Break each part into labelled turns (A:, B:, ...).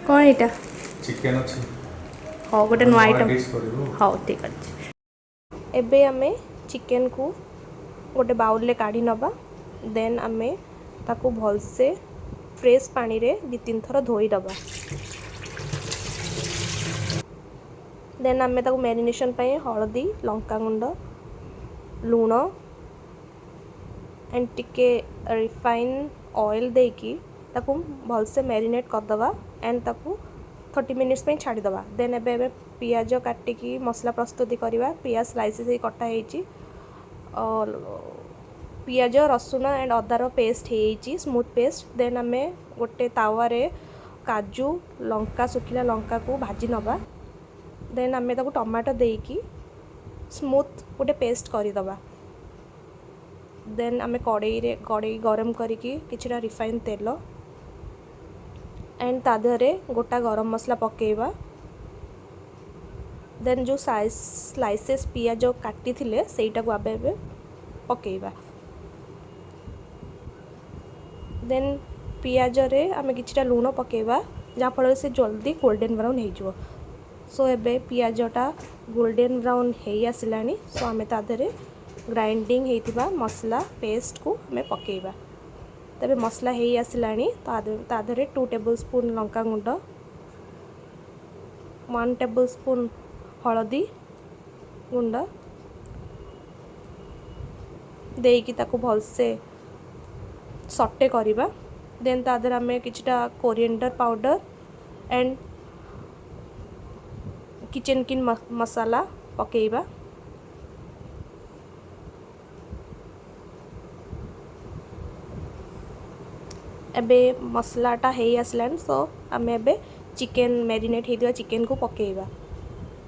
A: कौन एटा
B: चिकेन अच्छी
A: हाँ गोटे नुआ आइटम
B: डिश करू।
A: हाँ ठीक अच्छे। एबे आमे चिकेन को गोटे बाउल ले काढ़ी नबा देन आमे ताकू भलसे फ्रेश पानी रे 2-3 थर धोई दबा। देन आमे ताकू मैरिनेशन पे हळदी लंका गुंड लूण एंड टिके रिफाइन ऑयल देकी ताकू भलसे मैरिनेट करदबा एंड ताकू 30 मिनिट्स पे छाड़ी दबा। देन एबे पियाज काटिकी मसला प्रस्तुति करवा। पियाज स्लाइसेस ही कटा हेची और पियाज रसुण एंड अदार पेस्ट हेची स्मूथ पेस्ट। देन आमे गोटे तावा रे काजू लंका सुखिला लंका को भाजी नबा। देन आमे ताकू टमाटो देकी स्मूथ गोटे पेस्ट करदबा। देन आमे कड़ाई गरम करिकी किछटा रिफाइन तेल एंड तादरे गोटा गरम मसला पकेबा। देन जो स्लाइसेस पियाज काटी थिले सेटा को आबे पकेबा। देन पियाज रे आमे किछटा लूण पकेबा जहाँ फल से जल्दी गोल्डन ब्राउन हो जिवो। सो एबे पियाजटा गोल्डन ब्राउन हो आसिलानी। सो आमे तादरे ग्राइंडिंग हेतिबा मसला पेस्ट को आमे पकेबा। तबे मसला हो आसिलानी तादरे 2 टेबल स्पून लंका गुंड 1 टेबल स्पून हळदी गुंड देकी ताकू भलसे सटे करिबा। देन तादर आमे किछटा coriander powder and kitchen king masala पकेबा। एबे मसलाटा हो आसलान। सो आमे एबे चिकेन मैरिनेट हेतिबा चिकेन को पकेबा।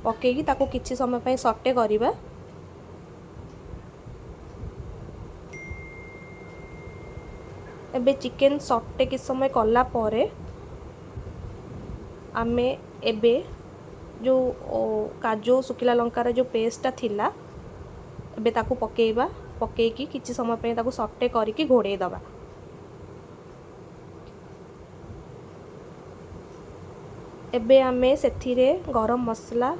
A: पकेकी ताको किछि समय पे सटे करिबा। एबे चिकेन सटे कि समय कला परे आमे एबे जो काजू सुखिला लंकार जो पेस्टा थिला एबे ताको पकेबा। पकेकी किछि समय पे ताको सटे करिकी घोड़े दबा। एबे आमे सेथिरे गरम मसला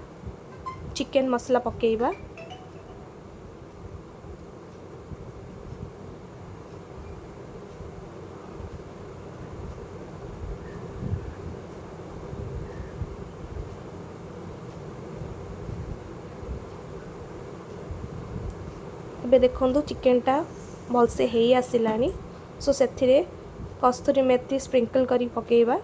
A: चिकेन मसला पकेबा। एबे देखंतु चिकेनटा भलसे हेई आसिलानी। सो सेथिरे कस्तूरी मेथी स्प्रिंकल करी पकेबा।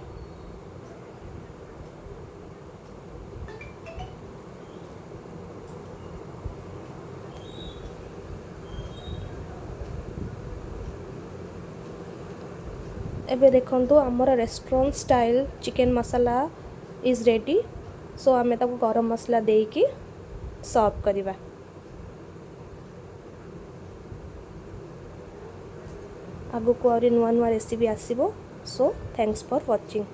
A: एबे देखंतु हमर restaurant style chicken masala is ready. So आमे ताको गरम मसला देकी सर्व करिबा। आगु को नुआ नुआ रेसिपी आसीबो। So thanks for watching.